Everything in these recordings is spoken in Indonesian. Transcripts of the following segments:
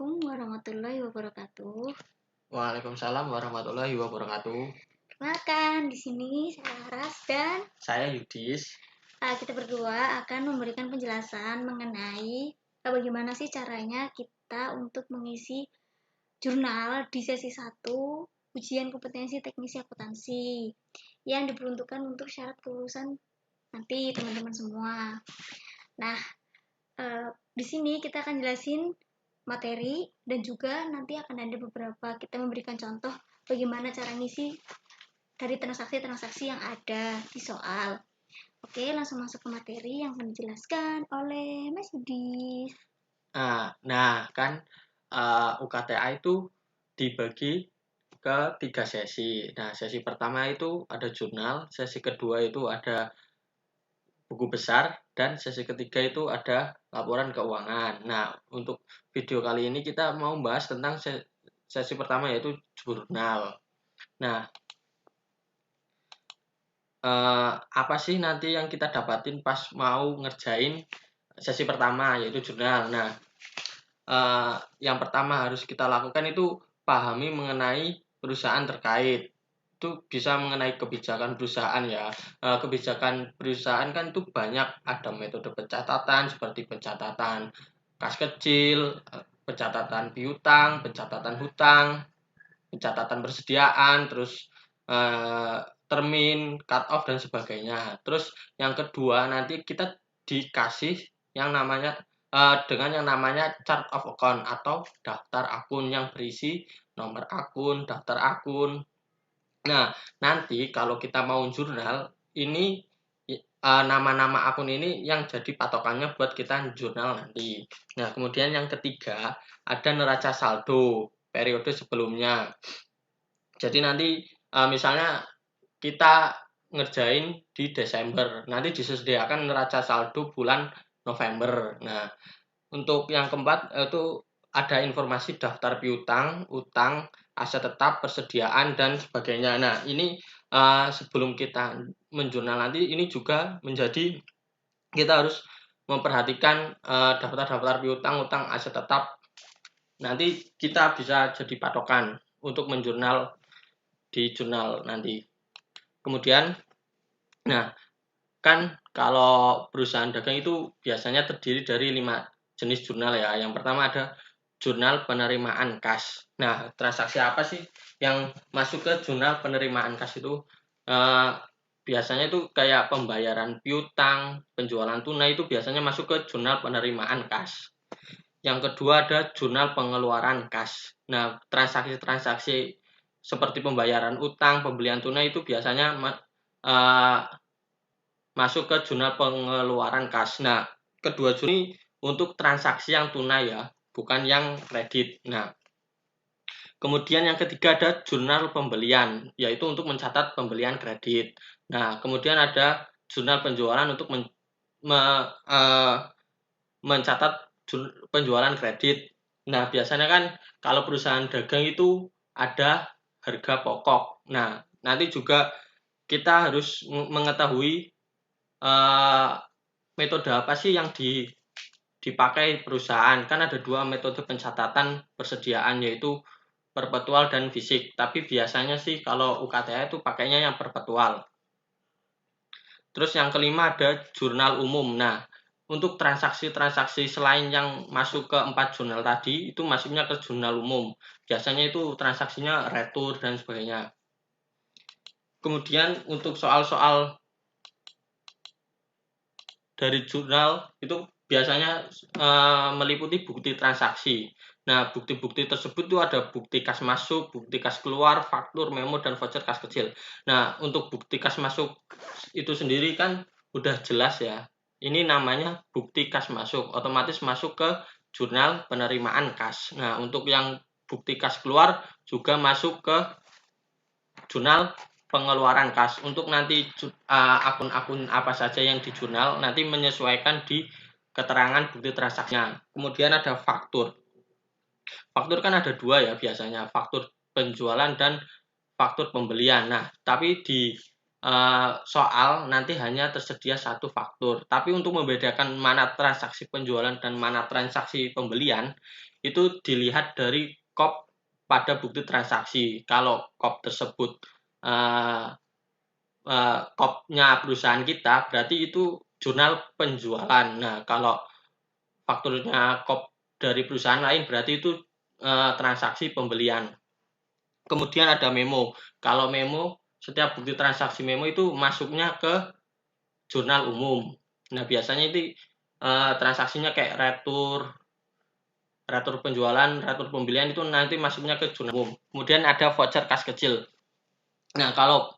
Assalamualaikum warahmatullahi wabarakatuh. Waalaikumsalam warahmatullahi wabarakatuh. Perkenalkan, di sini saya Laras dan Saya Yudis. kita berdua akan memberikan penjelasan mengenai bagaimana sih caranya kita untuk mengisi jurnal di sesi 1 ujian kompetensi teknisi akuntansi yang diperuntukkan untuk syarat kelulusan nanti teman-teman semua. Nah, di sini kita akan jelasin materi dan juga nanti akan ada beberapa kita memberikan contoh bagaimana cara ngisi dari transaksi-transaksi yang ada di soal. Oke, langsung masuk ke materi yang akan dijelaskan oleh Mas Yudi. Nah, kan UKTA itu dibagi ke 3 sesi. Nah, sesi pertama itu ada jurnal, sesi kedua itu ada buku besar, dan sesi ketiga itu ada laporan keuangan. Nah, untuk video kali ini kita mau bahas tentang sesi pertama yaitu jurnal. Nah, apa sih nanti yang kita dapatin pas mau ngerjain sesi pertama yaitu jurnal. Nah, yang pertama harus kita lakukan itu pahami mengenai perusahaan terkait. Itu bisa mengenai kebijakan perusahaan ya. Kebijakan perusahaan kan itu banyak, ada metode pencatatan seperti pencatatan kas kecil, pencatatan piutang, pencatatan hutang, pencatatan persediaan, terus termin, cut off dan sebagainya. Terus yang kedua nanti kita dikasih yang namanya dengan yang namanya chart of account atau daftar akun yang berisi nomor akun, daftar akun. Nah, nanti kalau kita mau jurnal, ini nama-nama akun ini yang jadi patokannya buat kita jurnal nanti. Nah, kemudian yang ketiga, ada neraca saldo periode sebelumnya. Jadi nanti misalnya kita ngerjain di Desember, nanti disediakan neraca saldo bulan November. Nah, untuk yang keempat itu ada informasi daftar piutang, utang, aset tetap, persediaan dan sebagainya. Nah, ini sebelum kita menjurnal nanti ini juga menjadi kita harus memperhatikan daftar-daftar piutang, utang, aset tetap. Nanti kita bisa jadi patokan untuk menjurnal di jurnal nanti. Kemudian, nah kan kalau perusahaan dagang itu biasanya terdiri dari 5 jenis jurnal ya. Yang pertama ada jurnal penerimaan kas. Nah, transaksi apa sih yang masuk ke jurnal penerimaan kas itu? Biasanya itu kayak pembayaran piutang, penjualan tunai itu biasanya masuk ke jurnal penerimaan kas. Yang kedua ada jurnal pengeluaran kas. Nah, transaksi-transaksi seperti pembayaran utang, pembelian tunai itu biasanya masuk ke jurnal pengeluaran kas. Nah, kedua jurnal untuk transaksi yang tunai ya, bukan yang kredit. Nah, kemudian yang ketiga ada jurnal pembelian, yaitu untuk mencatat pembelian kredit. Nah, kemudian ada jurnal penjualan untuk mencatat penjualan kredit. Nah, biasanya kan kalau perusahaan dagang itu ada harga pokok. Nah, nanti juga kita harus mengetahui metode apa sih yang dipakai perusahaan. Kan ada 2 metode pencatatan persediaan, yaitu perpetual dan fisik. Tapi biasanya sih kalau UKTA itu pakainya yang perpetual. Terus yang kelima ada jurnal umum. Nah, untuk transaksi-transaksi selain yang masuk ke 4 jurnal tadi, itu masuknya ke jurnal umum. Biasanya itu transaksinya retur dan sebagainya. Kemudian untuk soal-soal dari jurnal itu biasanya meliputi bukti transaksi. Nah, bukti-bukti tersebut itu ada bukti kas masuk, bukti kas keluar, faktur, memo, dan voucher kas kecil. Nah, untuk bukti kas masuk itu sendiri kan udah jelas ya. Ini namanya bukti kas masuk, otomatis masuk ke jurnal penerimaan kas. Nah, untuk yang bukti kas keluar juga masuk ke jurnal pengeluaran kas. Untuk nanti akun-akun apa saja yang di jurnal nanti menyesuaikan di keterangan bukti transaksinya. Kemudian ada faktur. Faktur kan ada 2 ya biasanya, faktur penjualan dan faktur pembelian. Nah, tapi di soal nanti hanya tersedia satu faktur. Tapi untuk membedakan mana transaksi penjualan dan mana transaksi pembelian, itu dilihat dari kop pada bukti transaksi. Kalau kop tersebut kopnya perusahaan kita, berarti itu jurnal penjualan. Nah, kalau fakturnya kop dari perusahaan lain, berarti itu transaksi pembelian. Kemudian ada memo. Kalau memo, setiap bukti transaksi memo itu masuknya ke jurnal umum. Nah, biasanya itu transaksinya kayak retur penjualan, retur pembelian itu nanti masuknya ke jurnal umum. Kemudian ada voucher kas kecil. Nah, kalau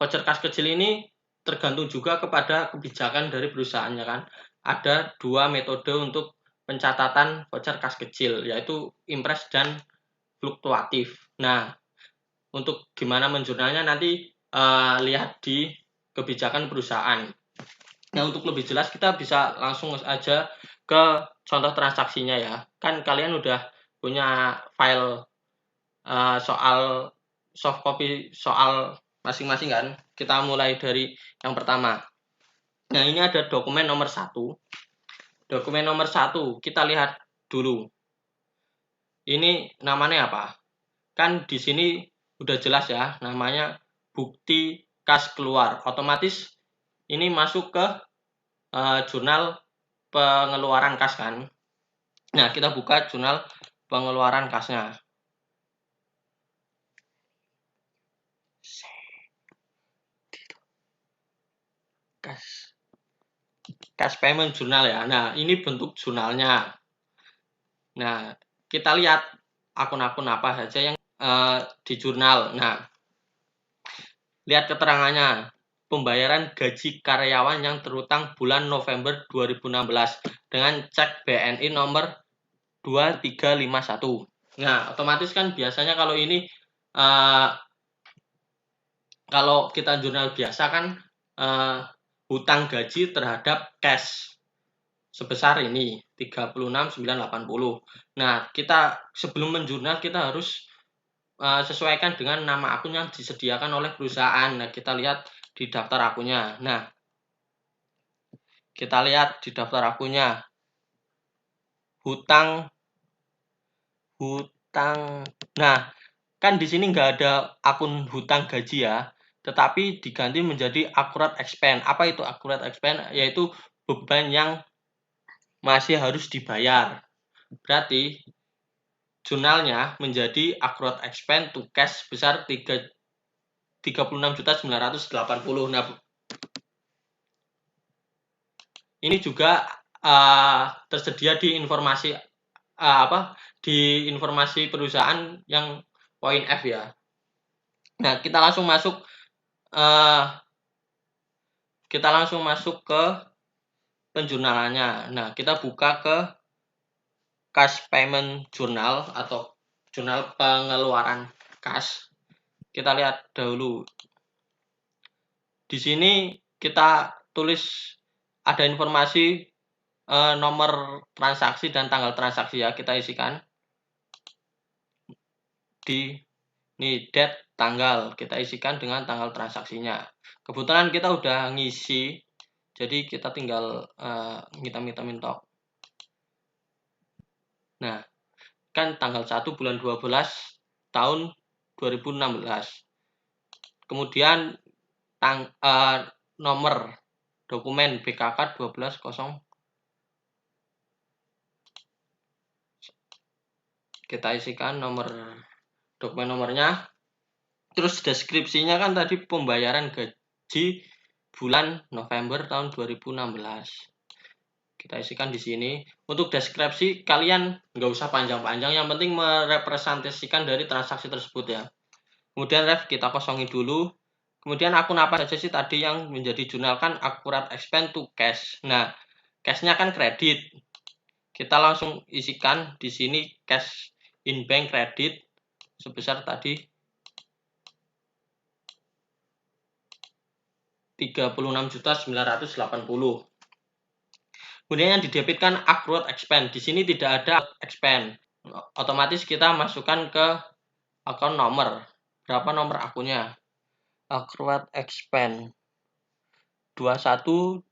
voucher kas kecil ini tergantung juga kepada kebijakan dari perusahaannya kan. Ada dua metode untuk pencatatan voucher kas kecil, yaitu impres dan fluktuatif. Nah, untuk gimana menjurnalnya nanti lihat di kebijakan perusahaan. Nah, untuk lebih jelas kita bisa langsung aja ke contoh transaksinya ya. Kan kalian udah punya file soal soft copy soal masing-masing kan. Kita mulai dari yang pertama. Nah, ini ada dokumen nomor 1. Dokumen nomor 1 kita lihat dulu. Ini namanya apa? Kan di sini udah jelas ya, namanya bukti kas keluar. Otomatis ini masuk ke jurnal pengeluaran kas kan. Nah, kita buka jurnal pengeluaran kasnya. Cash payment jurnal ya. Nah, ini bentuk jurnalnya. Nah, kita lihat akun-akun apa saja yang di jurnal. Nah, lihat keterangannya. Pembayaran gaji karyawan yang terutang bulan November 2016 dengan cek BNI nomor 2351. Nah, otomatis kan biasanya kalau ini kalau kita jurnal biasa kan hutang gaji terhadap cash sebesar ini 36.980. Nah, kita sebelum menjurnal kita harus sesuaikan dengan nama akun yang disediakan oleh perusahaan. Nah, kita lihat di daftar akunnya. Nah, kita lihat di daftar akunnya. Hutang. Nah, kan di sini nggak ada akun hutang gaji ya, tetapi diganti menjadi accrued expense. Apa itu accrued expense? Yaitu beban yang masih harus dibayar. Berarti jurnalnya menjadi accrued expense to cash sebesar 36.980. Nah, ini juga tersedia di informasi di informasi perusahaan yang poin F ya. Nah, kita langsung masuk ke penjurnalannya. Nah, kita buka ke cash payment journal atau jurnal pengeluaran kas. Kita lihat dahulu. Di sini kita tulis ada informasi nomor transaksi dan tanggal transaksi ya, kita isikan di ini date tanggal, kita isikan dengan tanggal transaksinya. Kebetulan kita udah ngisi, jadi kita tinggal ngitam-ngitamin tok. Nah, kan tanggal 1 bulan 12 tahun 2016. Kemudian nomor dokumen BKK 12.0. Kita isikan dokumen nomornya. Terus deskripsinya kan tadi pembayaran gaji bulan November tahun 2016. Kita isikan di sini. Untuk deskripsi kalian nggak usah panjang-panjang, yang penting merepresentasikan dari transaksi tersebut ya. Kemudian ref kita kosongin dulu. Kemudian akun apa saja sih tadi yang menjadi jurnal kan accrued expense to cash. Nah, cashnya kan kredit. Kita langsung isikan di sini cash in bank kredit sebesar tadi 36.980. Kemudian yang didebitkan accrued expense. Di sini tidak ada expense. Otomatis kita masukkan ke akun nomor. Berapa nomor akunnya? accrued expense 21.200.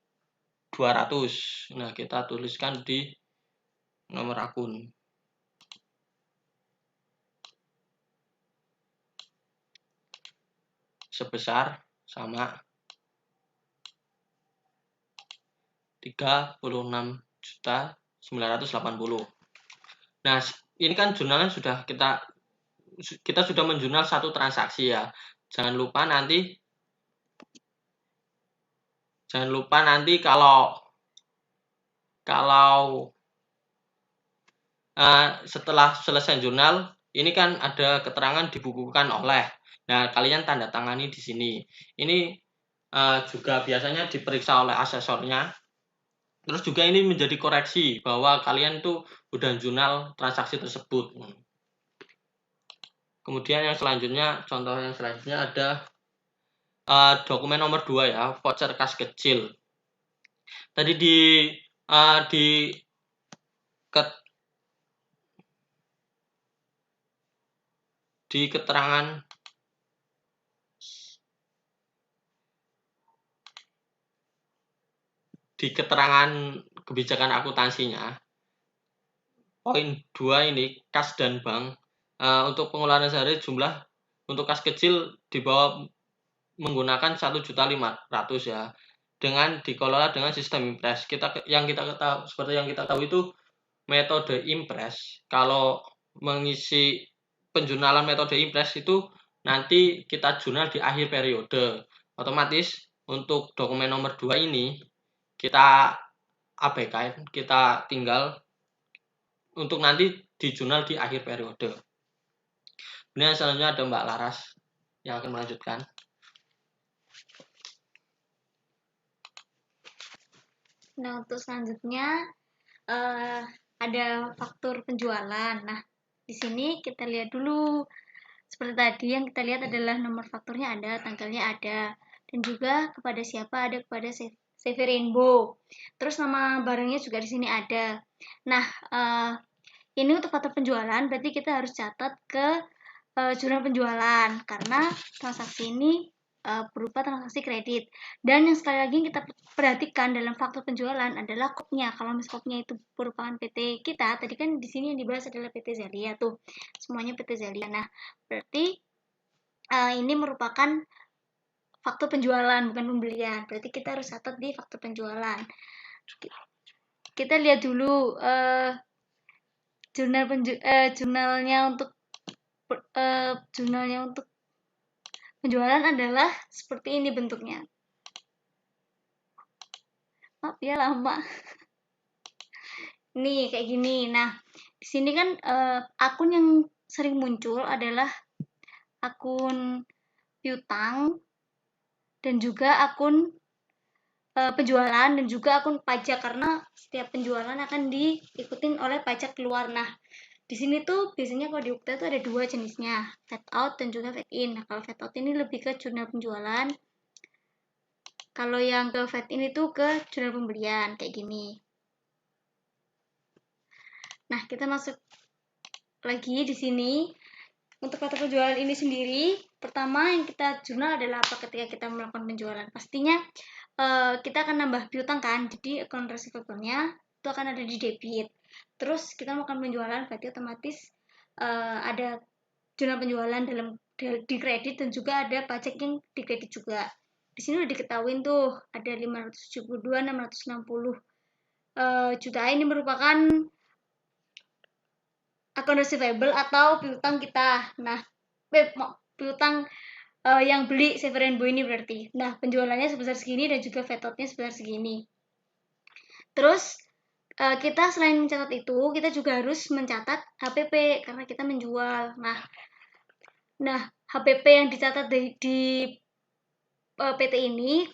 Nah, kita tuliskan di nomor akun. Sebesar sama 36.980. Nah, ini kan jurnalnya sudah kita sudah menjurnal satu transaksi ya. Jangan lupa nanti kalau setelah selesai jurnal, ini kan ada keterangan dibukukan oleh. Nah, kalian tanda tangani di sini. Ini juga biasanya diperiksa oleh asesornya. Terus juga ini menjadi koreksi bahwa kalian tuh udah jurnal transaksi tersebut. Kemudian yang selanjutnya, contoh yang selanjutnya ada dokumen nomor 2 ya, voucher kas kecil. Tadi di keterangan kebijakan akuntansinya, poin 2 ini kas dan bank, untuk pengeluaran sehari jumlah untuk kas kecil di bawah menggunakan 1.500.000 ya, dengan dikelola dengan sistem impres. Seperti yang kita tahu itu metode impres. Kalau mengisi penjurnalan metode impres itu nanti kita jurnal di akhir periode. Otomatis untuk dokumen nomor 2 ini kita abaikan, kita tinggal untuk nanti di jurnal di akhir periode. Kemudian selanjutnya ada Mbak Laras yang akan melanjutkan. Nah, untuk selanjutnya ada faktur penjualan. Nah, di sini kita lihat dulu. Seperti tadi yang kita lihat adalah nomor fakturnya ada, tanggalnya ada, dan juga kepada siapa, ada kepada CV Rainbow. Terus nama barangnya juga di sini ada. Nah, ini untuk faktur penjualan berarti kita harus catat ke jurnal penjualan karena transaksi ini berupa transaksi kredit. Dan yang sekali lagi kita perhatikan dalam faktur penjualan adalah kopnya. Kalau misalnya itu merupakan PT kita, tadi kan di sini yang dibahas adalah PT Zalia tuh. Semuanya PT Zalia. Nah, berarti ini merupakan faktur penjualan bukan pembelian. Berarti kita harus catat di faktur penjualan. Kita lihat dulu jurnalnya untuk penjualan adalah seperti ini bentuknya. Maaf ya lama. Nih kayak gini. Nah, di sini kan akun yang sering muncul adalah akun piutang dan juga akun penjualan dan juga akun pajak karena setiap penjualan akan diikutin oleh pajak keluar. Nah, di sini tuh biasanya kalau di UKT itu ada dua jenisnya, fade out dan juga fade in. Nah, kalau fade out ini lebih ke jurnal penjualan. Kalau yang ke fade in itu ke jurnal pembelian kayak gini. Nah, kita masuk lagi di sini. Untuk faktur penjualan ini sendiri, pertama yang kita jurnal adalah apa ketika kita melakukan penjualan. Pastinya kita akan nambah piutang kan, jadi account receivable-nya itu akan ada di debit. Terus kita melakukan penjualan, berarti otomatis ada jurnal penjualan di kredit dan juga ada pajak yang di kredit juga. Di sini udah diketahui tuh ada 572.660 juta. Ini merupakan account receivable atau piutang kita. Nah, piutang yang beli CV Rainbow ini berarti. Nah, penjualannya sebesar segini dan juga fade-outnya sebesar segini. Terus kita selain mencatat itu, kita juga harus mencatat HPP karena kita menjual. Nah HPP yang dicatat di PT ini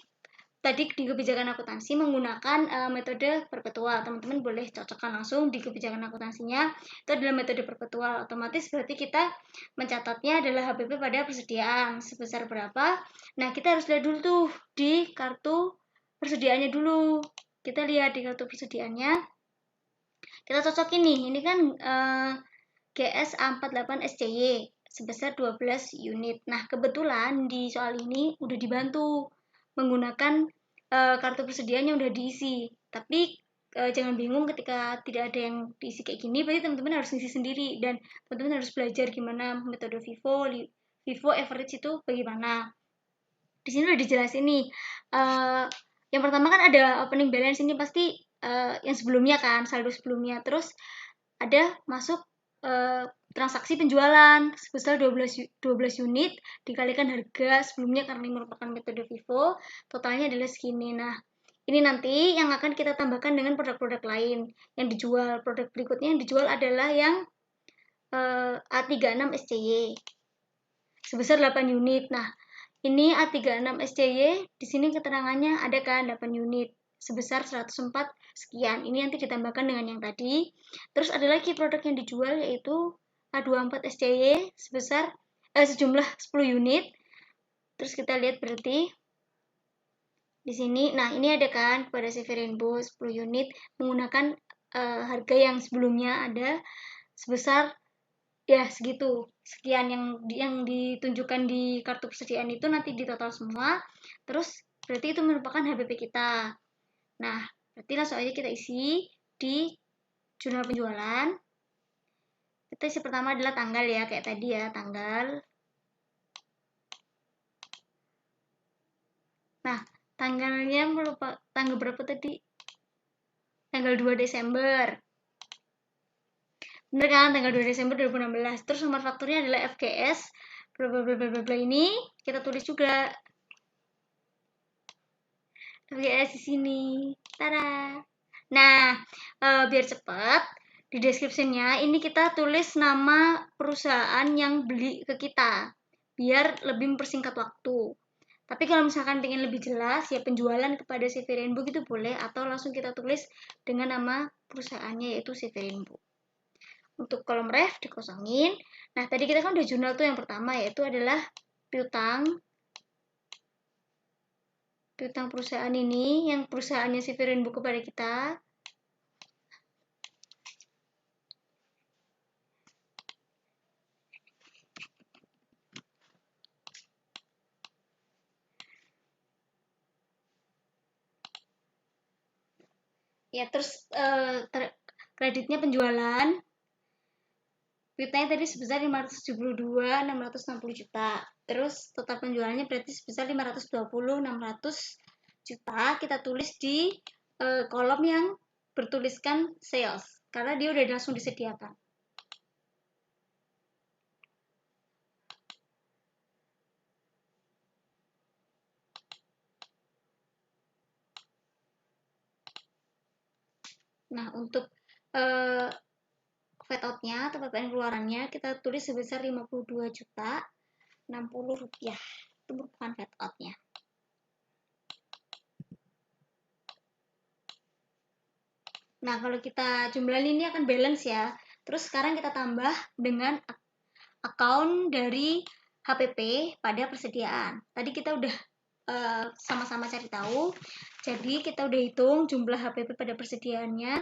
tadi di kebijakan akuntansi menggunakan metode perpetual. Teman-teman boleh cocokkan langsung di kebijakan akuntansinya. Itu adalah metode perpetual. Otomatis berarti kita mencatatnya adalah HPP pada persediaan sebesar berapa. Nah, kita harus lihat dulu tuh di kartu persediaannya dulu. Kita lihat di kartu persediaannya. Kita cocokin nih. Ini kan GS A48 SCY sebesar 12 unit. Nah, kebetulan di soal ini udah dibantu menggunakan kartu persediaan yang udah diisi. Tapi jangan bingung ketika tidak ada yang diisi kayak gini, berarti teman-teman harus ngisi sendiri dan teman-teman harus belajar gimana metode FIFO average itu bagaimana. Di sini udah dijelasin nih. Yang pertama kan ada opening balance, ini pasti yang sebelumnya kan, saldo sebelumnya. Terus ada masuk transaksi penjualan sebesar 12 unit dikalikan harga sebelumnya karena ini merupakan metode FIFO, totalnya adalah segini. Nah, ini nanti yang akan kita tambahkan dengan produk-produk lain yang dijual. Produk berikutnya yang dijual adalah yang A36 SCY sebesar 8 unit. Nah, ini A36 SCY, di sini keterangannya ada kan 8 unit sebesar 104 sekian. Ini nanti ditambahkan dengan yang tadi. Terus ada lagi produk yang dijual yaitu A24 SCY sebesar sejumlah 10 unit. Terus kita lihat berarti di sini, nah ini ada kan kepada CV Rainbow 10 unit menggunakan harga yang sebelumnya ada sebesar ya segitu, sekian yang ditunjukkan di kartu persediaan itu nanti di total semua, terus berarti itu merupakan HBP kita. Nah, berarti langsung aja kita isi di jurnal penjualan. Kita isi pertama adalah tanggal ya, kayak tadi ya, tanggal. Nah, tanggalnya merupakan tanggal berapa tadi? Tanggal 2 Desember. Bener kan, tanggal 2 Desember 2016. Terus nomor fakturnya adalah FGS bla bla bla bla bla, ini kita tulis juga FGS di sini. Tada. Nah, biar cepat di description-nya ini kita tulis nama perusahaan yang beli ke kita biar lebih mempersingkat waktu. Tapi kalau misalkan pengen lebih jelas ya penjualan kepada CV Rainbow itu boleh, atau langsung kita tulis dengan nama perusahaannya yaitu CV Rainbow. Untuk kolom ref dikosongin. Nah, tadi kita kan udah jurnal tuh yang pertama yaitu adalah piutang perusahaan ini yang perusahaannya CV Rainbow kepada kita. Ya, terus kreditnya penjualan. Piutangnya tadi sebesar 572.660 juta. Terus total penjualannya berarti sebesar 520.600 juta. Kita tulis di kolom yang bertuliskan sales karena dia udah langsung disediakan. Nah, untuk fat out-nya atau PPN keluarannya kita tulis sebesar 52.060 rupiah. Itu merupakan fat out-nya. Nah, kalau kita jumlahin ini akan balance ya. Terus sekarang kita tambah dengan account dari HPP pada persediaan. Tadi kita udah sama-sama cari tahu. Jadi kita udah hitung jumlah HPP pada persediaannya.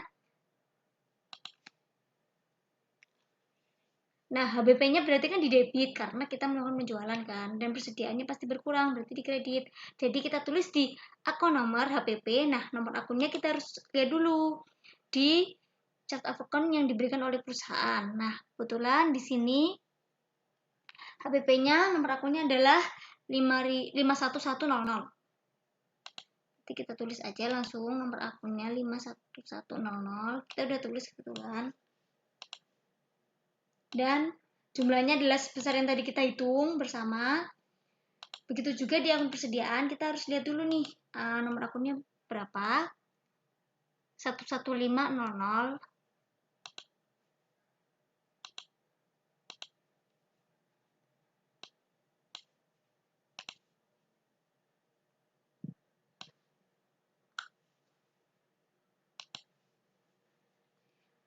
Nah, HBP-nya berarti kan di debit karena kita melakukan penjualan kan, dan persediaannya pasti berkurang, berarti di kredit. Jadi kita tulis di akun nomor HPP. Nah, nomor akunnya kita harus lihat dulu di chart of account yang diberikan oleh perusahaan. Nah, kebetulan di sini HPP-nya nomor akunnya adalah 51100. Jadi kita tulis aja langsung nomor akunnya 51100. Kita udah tulis kebetulan. Dan jumlahnya adalah sebesar yang tadi kita hitung bersama. Begitu juga di akun persediaan, kita harus lihat dulu nih nomor akunnya berapa. 11500.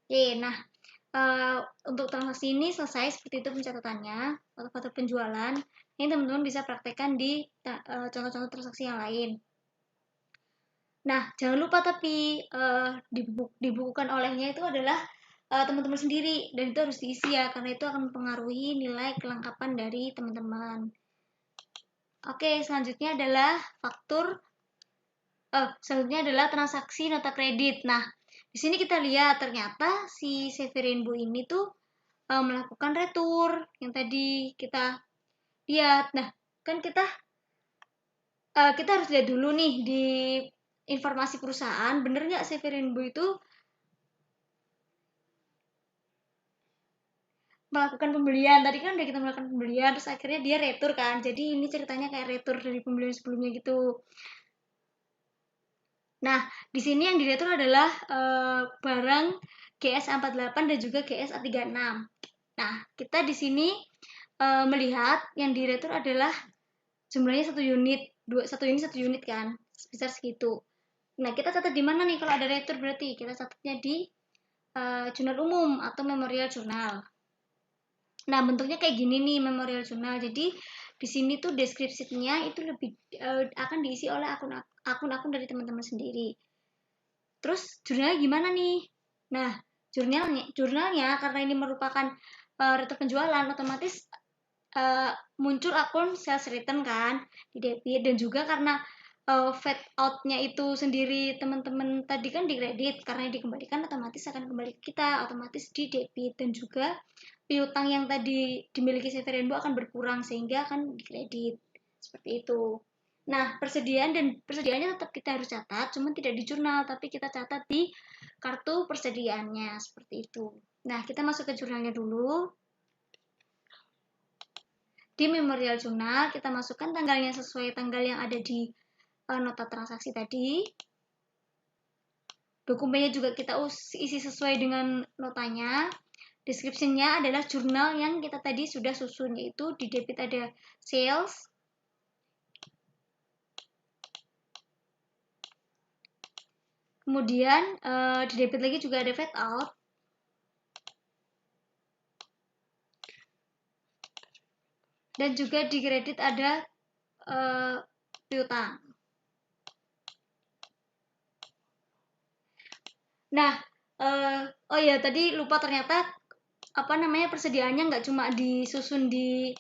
Oke, nah untuk transaksi ini selesai seperti itu pencatatannya atau faktur penjualan. Ini teman-teman bisa praktekkan di contoh-contoh transaksi yang lain. Nah, jangan lupa tapi dibukukan olehnya itu adalah teman-teman sendiri, dan itu harus diisi ya, karena itu akan mempengaruhi nilai kelengkapan dari teman-teman. Oke, selanjutnya adalah selanjutnya adalah transaksi nota kredit. Nah, di sini kita lihat ternyata si Severinbo ini tuh melakukan retur yang tadi kita lihat. Nah, kan kita harus lihat dulu nih di informasi perusahaan, bener nggak Severinbo itu melakukan pembelian. Tadi kan udah kita melakukan pembelian, terus akhirnya dia retur kan. Jadi ini ceritanya kayak retur dari pembelian sebelumnya gitu. Nah, di sini yang diretur adalah barang GS48 dan juga GS36. Nah, kita di sini melihat yang diretur adalah jumlahnya 1 unit, 1 unit kan, sebesar segitu. Nah, kita catat di mana nih kalau ada retur? Berarti kita catatnya di jurnal umum atau memorial jurnal. Nah, bentuknya kayak gini nih memorial jurnal. Jadi di sini tuh deskripsinya itu lebih akan diisi oleh akun-akun dari teman-teman sendiri. Terus jurnalnya gimana nih? Nah, jurnalnya karena ini merupakan retur penjualan, otomatis muncul akun sales return kan di debit, dan juga karena fade out-nya itu sendiri teman-teman tadi kan di kredit, karena dikembalikan otomatis akan kembali ke kita, otomatis di debit, dan juga piutang yang tadi dimiliki Severinbo akan berkurang sehingga akan di kredit seperti itu. Nah, persediaannya tetap kita harus catat, cuma tidak di jurnal, tapi kita catat di kartu persediaannya seperti itu. Nah, kita masuk ke jurnalnya dulu. Di memorial jurnal kita masukkan tanggalnya sesuai tanggal yang ada di nota transaksi tadi. Dokumennya juga kita isi sesuai dengan notanya. Deskripsinya adalah jurnal yang kita tadi sudah susun, yaitu di debit ada sales, kemudian di debit lagi juga ada fade out, dan juga di kredit ada piutang. Nah, oh ya tadi lupa, ternyata persediaannya nggak cuma disusun di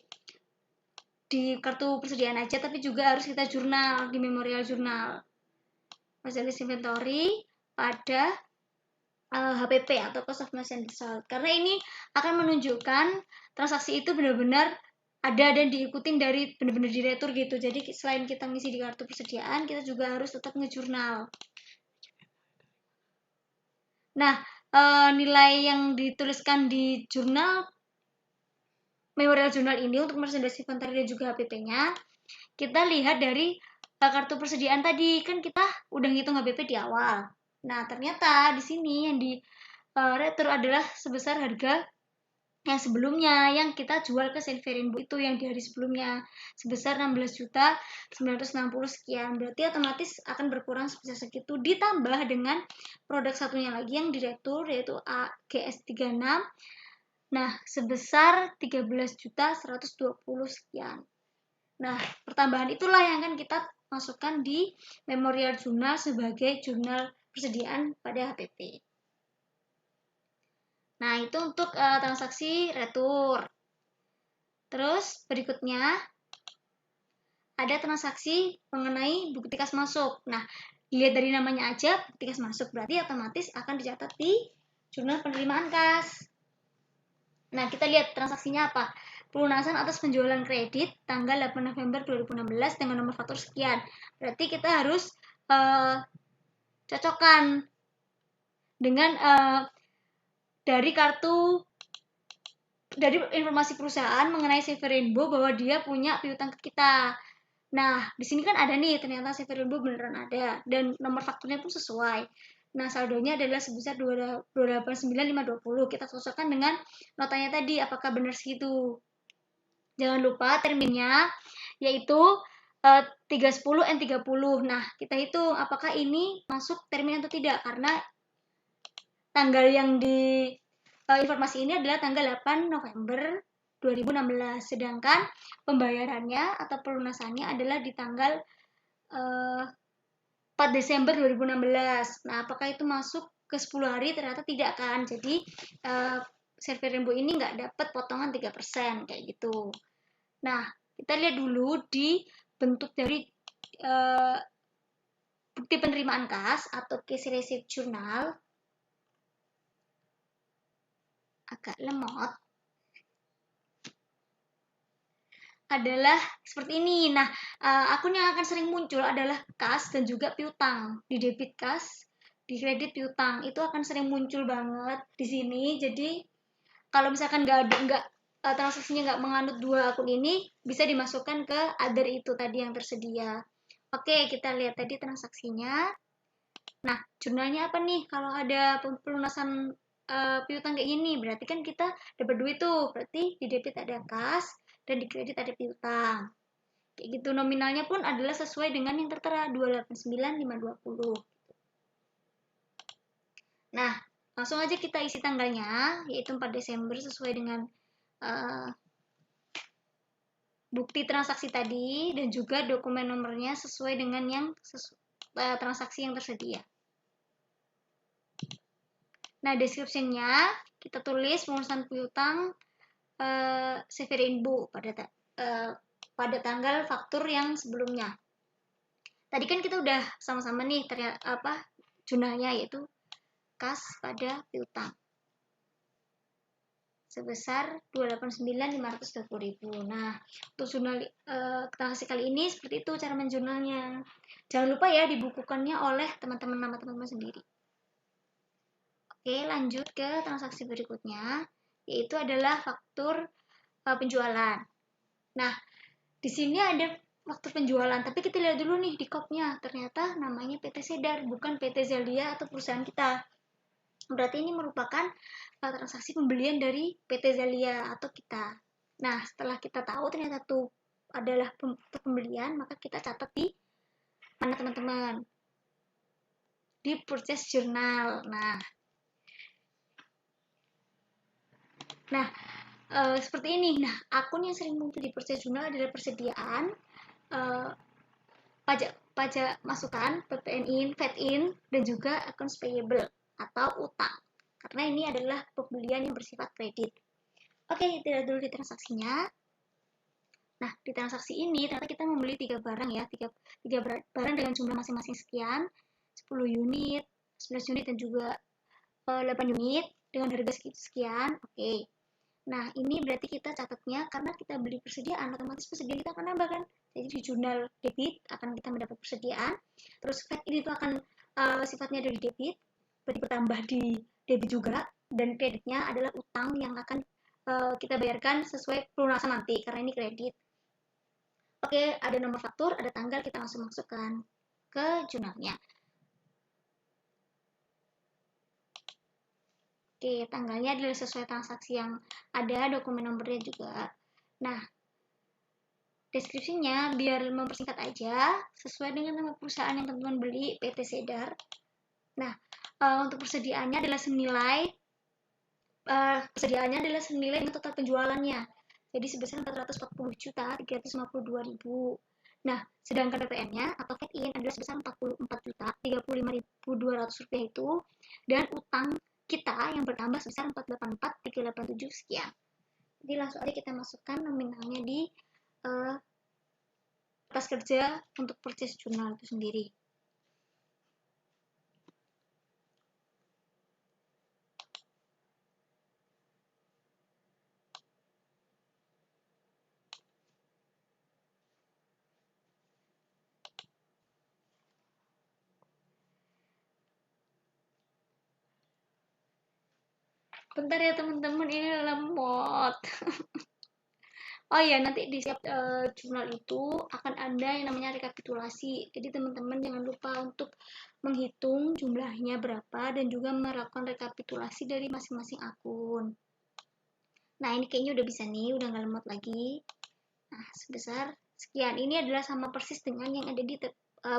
kartu persediaan aja, tapi juga harus kita jurnal di memorial jurnal. Merchandise inventory pada HPP atau cost of merchandise sold, karena ini akan menunjukkan transaksi itu benar-benar ada dan diikutin dari benar-benar diretur gitu. Jadi selain kita ngisi di kartu persediaan, kita juga harus tetap ngejurnal. Nah, nilai yang dituliskan di jurnal memorial jurnal ini untuk merchandise inventory dan juga HPP-nya, kita lihat dari kartu persediaan tadi. Kan kita udah ngitung HPP di awal. Nah, ternyata di sini yang di retur adalah sebesar harga yang sebelumnya yang kita jual ke Severinbo itu yang di hari sebelumnya sebesar 16.960 sekian. Berarti otomatis akan berkurang sebesar segitu, ditambah dengan produk satunya lagi yang diretur yaitu GS36. Nah, sebesar 13.120 sekian. Nah, pertambahan itulah yang akan kita masukkan di memorial jurnal sebagai jurnal persediaan pada HPP. Nah, itu untuk transaksi retur. Terus berikutnya ada transaksi mengenai bukti kas masuk. Nah, dilihat dari namanya aja bukti kas masuk, berarti otomatis akan dicatat di jurnal penerimaan kas. Nah, kita lihat transaksinya apa. Pelunasan atas penjualan kredit tanggal 8 November 2016 dengan nomor faktur sekian. Berarti kita harus cocokkan dengan dari informasi perusahaan mengenai Severinbo bahwa dia punya piutang ke kita. Nah, di sini kan ada nih, ternyata Severinbo beneran ada dan nomor fakturnya pun sesuai. Nah, saldonya adalah sebesar 289.520. Kita cocokkan dengan notanya tadi, apakah benar segitu. Jangan lupa terminnya yaitu 310 N30. Nah, kita hitung apakah ini masuk termin atau tidak, karena tanggal yang di informasi ini adalah tanggal 8 November 2016, sedangkan pembayarannya atau pelunasannya adalah di tanggal 4 Desember 2016. Nah, apakah itu masuk ke 10 hari ternyata tidak kan. Jadi survei Rainbow ini nggak dapat potongan 3% kayak gitu. Nah, kita lihat dulu di bentuk dari bukti penerimaan kas atau case receipt journal. Agak lemot. Adalah seperti ini. Nah, akun yang akan sering muncul adalah kas dan juga piutang. Di debit kas, di kredit piutang itu akan sering muncul banget di sini. Jadi kalau misalkan transaksinya nggak menganut dua akun ini, bisa dimasukkan ke other itu tadi yang tersedia. Oke, kita lihat tadi transaksinya. Nah, jurnalnya apa nih? Kalau ada pelunasan piutang kayak gini, berarti kan kita dapat duit tuh. Berarti di debit ada kas dan di kredit ada piutang. Kayak gitu, nominalnya pun adalah sesuai dengan yang tertera 289.520. Nah, langsung aja kita isi tanggalnya, yaitu 4 Desember sesuai dengan bukti transaksi tadi, dan juga dokumen nomornya sesuai dengan yang transaksi yang tersedia. Nah, description-nya kita tulis pelunasan piutang CV Rainbow pada tanggal faktur yang sebelumnya. Tadi kan kita udah sama-sama nih jurnalnya, yaitu kas pada piutang sebesar 289.520.000. Nah, untuk jurnal transaksi kali ini seperti itu cara menjurnalnya. Jangan lupa ya dibukukannya oleh teman-teman nama teman-teman sendiri. Oke, lanjut ke transaksi berikutnya, yaitu adalah faktur penjualan. Nah, di sini ada faktur penjualan, tapi kita lihat dulu nih di kopnya, ternyata namanya PT Sedar, bukan PT Zalia atau perusahaan kita. Berarti ini merupakan transaksi pembelian dari PT Zalia atau kita. Nah, setelah kita tahu ternyata itu adalah pembelian, maka kita catat di mana teman-teman? Di purchase journal. Nah, seperti ini. Nah, akun yang sering muncul di purchase journal adalah persediaan pajak masukan, PPN in, VAT in, dan juga accounts payable atau utang. Karena ini adalah pembelian yang bersifat kredit. Oke, kita lihat dulu di transaksinya. Nah, di transaksi ini ternyata kita membeli 3 barang ya, 3 barang dengan jumlah masing-masing sekian, 10 unit, 11 unit, dan juga 8 unit dengan harga sekian. Oke. Nah, ini berarti kita catatnya karena kita beli persediaan, otomatis persediaan kita akan nambah kan. Jadi di jurnal debit akan kita mendapat persediaan. Terus VAT ini tuh akan sifatnya dari debit, berarti bertambah di debit juga. Dan kreditnya adalah utang yang akan kita bayarkan sesuai pelunasan nanti, karena ini kredit. Oke, ada nomor faktur, ada tanggal, kita langsung masukkan ke jurnalnya. Oke, tanggalnya adalah sesuai transaksi yang ada, dokumen nomornya juga. Nah, deskripsinya biar mempersingkat aja, sesuai dengan nama perusahaan yang teman-teman beli, PT Sedar. Nah, untuk persediaannya adalah senilai dengan total penjualannya. Jadi sebesar 440.352.000. Nah, sedangkan PPN-nya atau VAT in adalah sebesar 44.035.200 rupiah itu, dan utang kita yang bertambah sebesar 484.387 sekian. Jadi langsung aja kita masukkan nominalnya di kertas kerja untuk purchase journal itu sendiri. Bentar ya teman-teman, ini lemot. Oh ya, nanti di setiap jurnal itu akan ada yang namanya rekapitulasi. Jadi teman-teman jangan lupa untuk menghitung jumlahnya berapa dan juga melakukan rekapitulasi dari masing-masing akun. Nah, ini kayaknya udah bisa nih, udah nggak lemot lagi. Nah, sebesar sekian. Ini adalah sama persis dengan yang ada di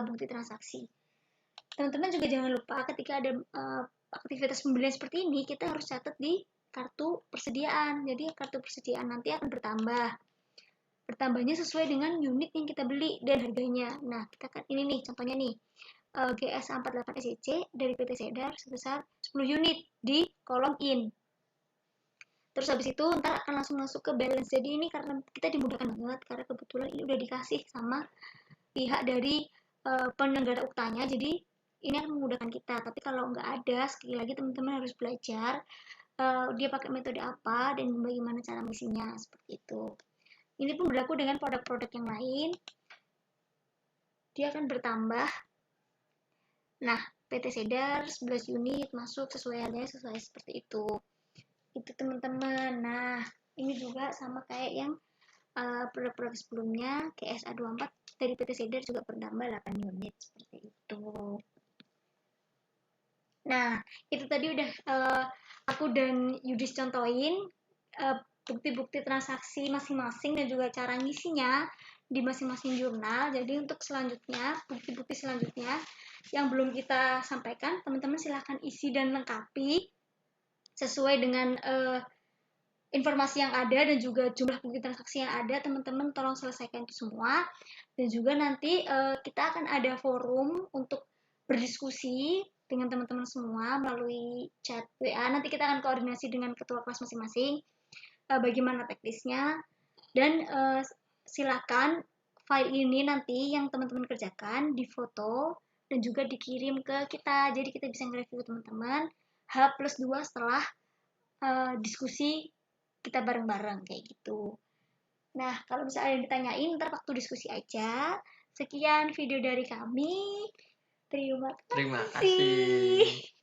bukti transaksi. Teman-teman juga jangan lupa ketika ada aktivitas pembelian seperti ini, kita harus catat di kartu persediaan. Jadi kartu persediaan nanti akan bertambah. Bertambahnya sesuai dengan unit yang kita beli dan harganya. Nah, kita kan ini nih contohnya nih. GSA 48 SEC dari PT Cedar sebesar 10 unit di kolom in. Terus habis itu ntar akan langsung masuk ke balance. Jadi ini karena kita dimudahkan banget karena kebetulan ini udah dikasih sama pihak dari penyelenggara uktanya. Jadi ini akan memudahkan kita. Tapi kalau nggak ada, sekali lagi teman-teman harus belajar dia pakai metode apa dan bagaimana cara mengisinya seperti itu. Ini pun berlaku dengan produk-produk yang lain. Dia akan bertambah. Nah, PT Cedar 11 unit masuk sesuai harganya sesuai seperti itu. Itu teman-teman. Nah, ini juga sama kayak yang produk-produk sebelumnya, GSA 24 dari PT Cedar juga bertambah 8 unit seperti itu. Nah, itu tadi udah aku dan Yudis contohin bukti-bukti transaksi masing-masing dan juga cara ngisinya di masing-masing jurnal. Jadi untuk selanjutnya, bukti-bukti selanjutnya yang belum kita sampaikan, teman-teman silahkan isi dan lengkapi sesuai dengan informasi yang ada dan juga jumlah bukti transaksi yang ada. Teman-teman tolong selesaikan itu semua. Dan juga nanti kita akan ada forum untuk berdiskusi dengan teman-teman semua melalui chat WA. Nanti kita akan koordinasi dengan ketua kelas masing-masing bagaimana teknisnya. Dan silakan file ini nanti yang teman-teman kerjakan difoto dan juga dikirim ke kita. Jadi kita bisa nge-review teman-teman H+2 setelah diskusi kita bareng-bareng kayak gitu. Nah, kalau misalnya ada yang ditanyain, ntar waktu diskusi aja. Sekian video dari kami. Terima Terima kasih. kasih.